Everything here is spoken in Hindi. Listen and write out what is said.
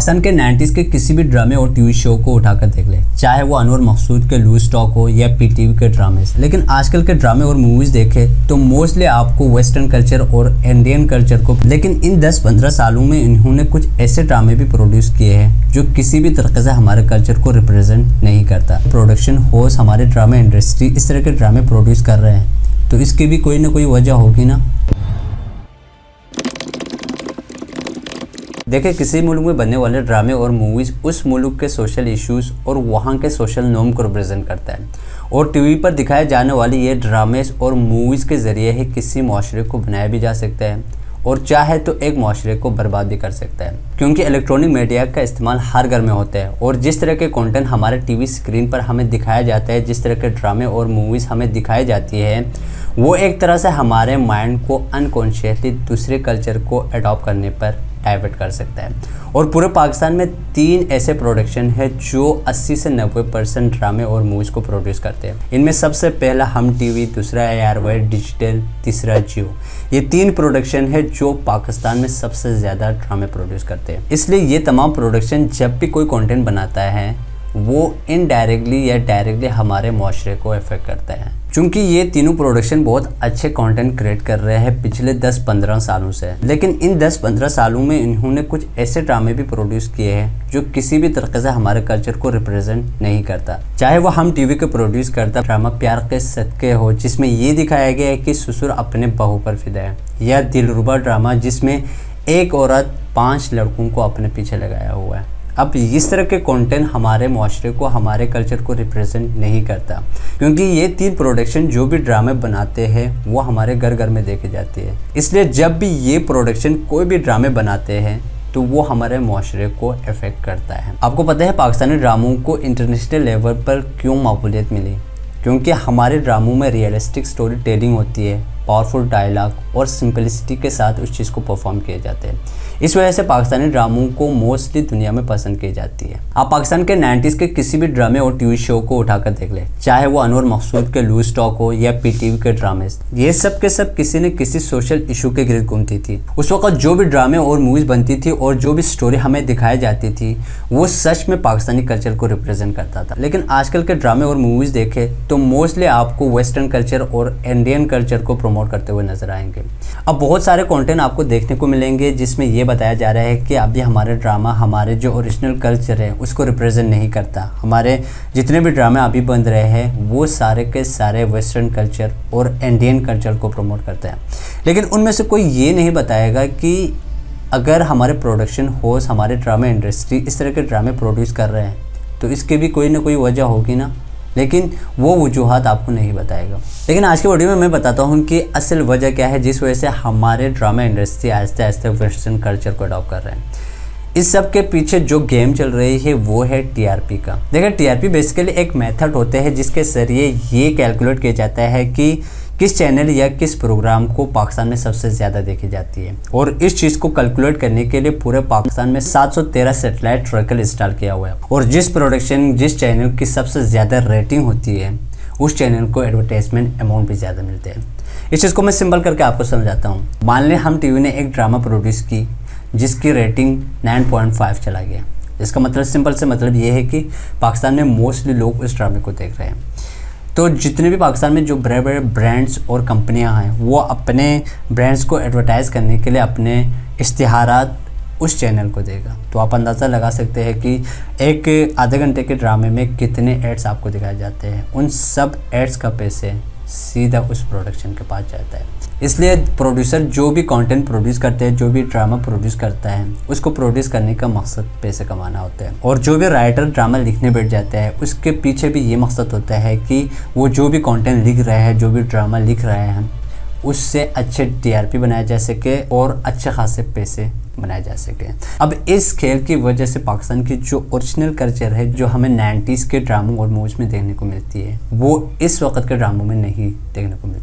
पाकिस्तान के 90s के किसी भी ड्रामे और टीवी शो को उठाकर देख ले, चाहे वो अनवर मकसूद के लूज टॉक हो या पीटीवी के ड्रामे। लेकिन आजकल के ड्रामे और मूवीज देखे तो मोस्टली आपको वेस्टर्न कल्चर और इंडियन कल्चर को, लेकिन इन 10-15 सालों में इन्होंने कुछ ऐसे ड्रामे भी प्रोड्यूस किए हैं जो किसी भी तरीके से हमारे कल्चर को रिप्रेजेंट नहीं करता। प्रोडक्शन हाउस हमारे ड्रामे इंडस्ट्री इस तरह के ड्रामे प्रोड्यूस कर रहे हैं तो इसकी भी कोई ना कोई वजह होगी ना। देखिए, किसी मुल्क में बनने वाले ड्रामे और मूवीज़ उस मुल्क के सोशल इश्यूज़ और वहाँ के सोशल नॉर्म को रिप्रेजेंट करता है और टीवी पर दिखाए जाने वाले ये ड्रामेस और मूवीज़ के ज़रिए ही किसी माशरे को बनाया भी जा सकता है और चाहे तो एक माशरे को बर्बाद भी कर सकता है, क्योंकि इलेक्ट्रॉनिक मीडिया का इस्तेमाल हर घर में होता है और जिस तरह के कंटेंट हमारे टीवी स्क्रीन पर हमें दिखाया जाता है, जिस तरह के ड्रामे और मूवीज़ हमें दिखाई जाती है, वो एक तरह से हमारे माइंड को अनकॉन्शियसली दूसरे कल्चर को अडॉप्ट करने पर डाइवर्ट कर सकता है। और पूरे पाकिस्तान में 3 ऐसे प्रोडक्शन है जो 80 से 90% ड्रामे और मूवीज़ को प्रोड्यूस करते हैं। इनमें सबसे पहला हम टीवी, दूसरा ARY डिजिटल, तीसरा जियो। ये 3 प्रोडक्शन है जो पाकिस्तान में सबसे ज़्यादा ड्रामे प्रोड्यूस करते हैं। इसलिए ये तमाम प्रोडक्शन जब भी कोई कंटेंट बनाता है वो इनडायरेक्टली या डायरेक्टली हमारे माशरे को इफेक्ट करता है, क्योंकि ये तीनों प्रोडक्शन बहुत अच्छे कंटेंट क्रिएट कर रहे हैं पिछले 10-15 सालों से। लेकिन इन 10-15 सालों में इन्होंने कुछ ऐसे ड्रामे भी प्रोड्यूस किए हैं जो किसी भी तरीके से हमारे कल्चर को रिप्रेजेंट नहीं करता। चाहे वो हम टीवी के प्रोड्यूस करता ड्रामा प्यार के सदके हो, जिसमें ये दिखाया गया है कि ससुर अपने बहू पर फिदा है, या दिलरुबा ड्रामा जिसमें एक औरत 5 लड़कों को अपने पीछे लगाया हुआ है। अब इस तरह के कंटेंट हमारे माशरे को, हमारे कल्चर को रिप्रेजेंट नहीं करता, क्योंकि ये 3 प्रोडक्शन जो भी ड्रामे बनाते हैं वो हमारे घर घर में देखे जाती है। इसलिए जब भी ये प्रोडक्शन कोई भी ड्रामे बनाते हैं तो वो हमारे माशरे को अफेक्ट करता है। आपको पता है पाकिस्तानी ड्रामों को इंटरनेशनल लेवल पर क्यों मकबूलियत मिली? क्योंकि हमारे ड्रामों में रियलिस्टिक स्टोरी टेलिंग होती है, पावरफुल डायलॉग और सिंपलिसिटी के साथ उस चीज़ को परफॉर्म किए जाते हैं। इस वजह से पाकिस्तानी ड्रामों को मोस्टली दुनिया में पसंद की जाती है। आप पाकिस्तान के 90s के किसी भी ड्रामे और टीवी शो को उठाकर देख ले, चाहे वो अनवर मकसूद के लूज टॉक हो या पीटीवी के ड्रामे, ये सब के सब किसी न किसी सोशल इशू के गिर्द घूमती थी। उस वक्त जो भी ड्रामे और मूवीज़ बनती थी और जो भी स्टोरी हमें दिखाई जाती थी वो सच में पाकिस्तानी कल्चर को रिप्रेजेंट करता था। लेकिन आजकल के ड्रामे और मूवीज़ देखे तो मोस्टली आपको वेस्टर्न कल्चर और इंडियन कल्चर को प्रमोट करते हुए नजर आएंगे। अब बहुत सारे कंटेंट आपको देखने को मिलेंगे जिसमें ये बताया जा रहा है कि अभी हमारे ड्रामा हमारे जो ओरिजिनल कल्चर है उसको रिप्रेजेंट नहीं करता। हमारे जितने भी ड्रामे अभी बन रहे हैं वो सारे के सारे वेस्टर्न कल्चर और इंडियन कल्चर को प्रमोट करते हैं। लेकिन उनमें से कोई ये नहीं बताएगा कि अगर हमारे प्रोडक्शन हाउस, हमारे ड्रामा इंडस्ट्री इस तरह के ड्रामे प्रोड्यूस कर रहे हैं तो इसकी भी कोई ना कोई वजह होगी ना। लेकिन वो वजूहात आपको नहीं बताएगा। लेकिन आज के वीडियो में मैं बताता हूँ कि असल वजह क्या है जिस वजह से हमारे ड्रामा इंडस्ट्री आहिस्ते आहिस्ते वेस्टर्न कल्चर को अडॉप्ट कर रहे हैं। इस सब के पीछे जो गेम चल रही है वो है टीआरपी का। देखिए, टीआरपी बेसिकली एक मेथड होता है जिसके ज़रिए ये कैलकुलेट किया जाता है कि किस चैनल या किस प्रोग्राम को पाकिस्तान में सबसे ज़्यादा देखी जाती है। और इस चीज़ को कैलकुलेट करने के लिए पूरे पाकिस्तान में 713 सैटेलाइट सर्कल इंस्टॉल किया हुआ है और जिस चैनल की सबसे ज़्यादा रेटिंग होती है उस चैनल को एडवर्टाइजमेंट अमाउंट भी ज़्यादा मिलते हैं। इस चीज़ को मैं सिंपल करके आपको समझाता हूँ। मान लें हम टीवी ने एक ड्रामा प्रोड्यूस की जिसकी रेटिंग 9.5 चला गया। इसका मतलब सिंपल से मतलब ये है कि पाकिस्तान में मोस्टली लोग उस ड्रामे को देख रहे हैं। तो जितने भी पाकिस्तान में जो बड़े बड़े ब्रांड्स और कंपनियां हैं वो अपने ब्रांड्स को एडवर्टाइज़ करने के लिए अपने इश्तिहारात उस चैनल को देगा। तो आप अंदाज़ा लगा सकते हैं कि एक आधे घंटे के ड्रामे में कितने एड्स आपको दिखाए जाते हैं। उन सब एड्स का पैसे सीधा उस प्रोडक्शन के पास जाता है। इसलिए प्रोड्यूसर जो भी कंटेंट प्रोड्यूस करते हैं, जो भी ड्रामा प्रोड्यूस करता है, उसको प्रोड्यूस करने का मकसद पैसे कमाना होता है। और जो भी राइटर ड्रामा लिखने बैठ जाता है उसके पीछे भी ये मकसद होता है कि वो जो भी कंटेंट लिख रहे हैं, जो भी ड्रामा लिख रहे हैं, उससे अच्छे टीआरपी बनाया जा सके और अच्छे खासे पैसे बनाए जा सके। अब इस खेल की वजह से पाकिस्तान की जो ओरिजिनल कल्चर है जो हमें 90s के ड्रामों और मूवीज़ में देखने को मिलती है वो इस वक्त के ड्रामों में नहीं देखने को मिलती।